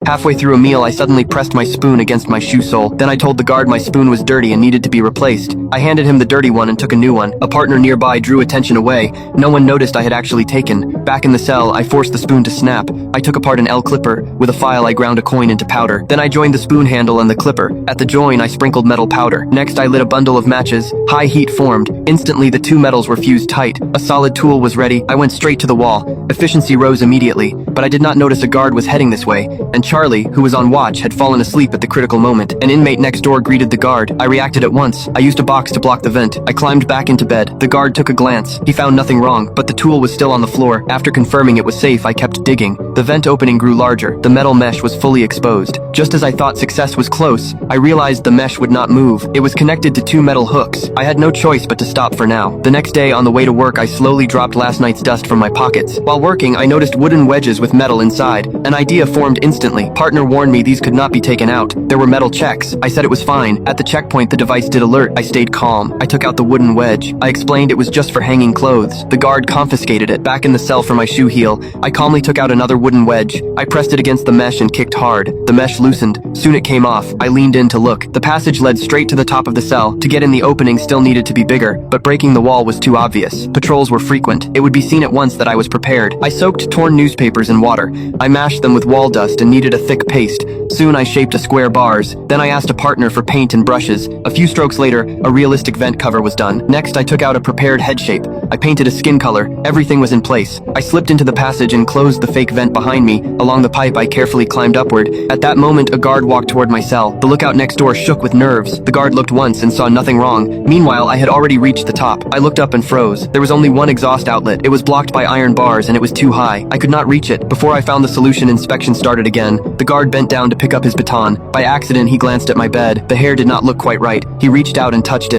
Halfway through a meal, I suddenly pressed my spoon against my shoe sole. Then I told the guard my spoon was dirty and needed to be replaced. I handed him the dirty one and took a new one. A partner nearby drew attention away. No one noticed I had actually taken. Back in the cell, I forced the spoon to snap. I took apart an L clipper. With a file, I ground a coin into powder. Then I joined the spoon handle and the clipper. At the join, I sprinkled metal powder. Next, I lit a bundle of matches. High heat formed. Instantly, the two metals were fused tight. A solid tool was ready. I went straight to the wall. Efficiency rose immediately, but I did not notice a guard was heading this way, and Charlie, who was on watch, had fallen asleep at the critical moment. An inmate next door greeted the guard. I reacted at once. I used a box to block the vent. I climbed back into bed. The guard took a glance. He found nothing wrong, but the tool was still on the floor. After confirming it was safe, I kept digging. The vent opening grew larger. The metal mesh was fully exposed. Just as I thought success was close, I realized the mesh would not move. It was connected to two metal hooks. I had no choice but to stop for now. The next day, on the way to work, I slowly dropped last night's dust from my pockets. While working, I noticed wooden wedges with metal inside. An idea formed instantly. Partner warned me these could not be taken out. There were metal checks. I said it was fine. At the checkpoint, the device did alert. I stayed calm. I took out the wooden wedge. I explained it was just for hanging clothes. The guard confiscated it. Back in the cell for my shoe heel, I calmly took out another wooden wedge. I pressed it against the mesh and kicked hard. The mesh loosened. Soon it came off. I leaned in to look. The passage led straight to the top of the cell. To get in, the opening still needed to be bigger, but breaking the wall was too obvious. Patrols were frequent. It would be seen at once that I was prepared. I soaked torn newspapers in water. I mashed them with wall dust and kneaded a thick paste. Soon I shaped a square bars. Then I asked a partner for paint and brushes. A few strokes later, a realistic vent cover was done. Next, I took out a prepared head shape. I painted a skin color. Everything was in place. I slipped into the passage and closed the fake vent behind me. Along the pipe, I carefully climbed upward. At that moment, a guard walked toward my cell. The lookout next door shook with nerves. The guard looked once and saw nothing wrong. Meanwhile, I had already reached the top. I looked up and froze. There was only one exhaust outlet. It was blocked by iron bars and it was too high. I could not reach it. Before I found the solution, inspection started again. The guard bent down to pick up his baton. By accident, he glanced at my bed. The hair did not look quite right. He reached out and touched it.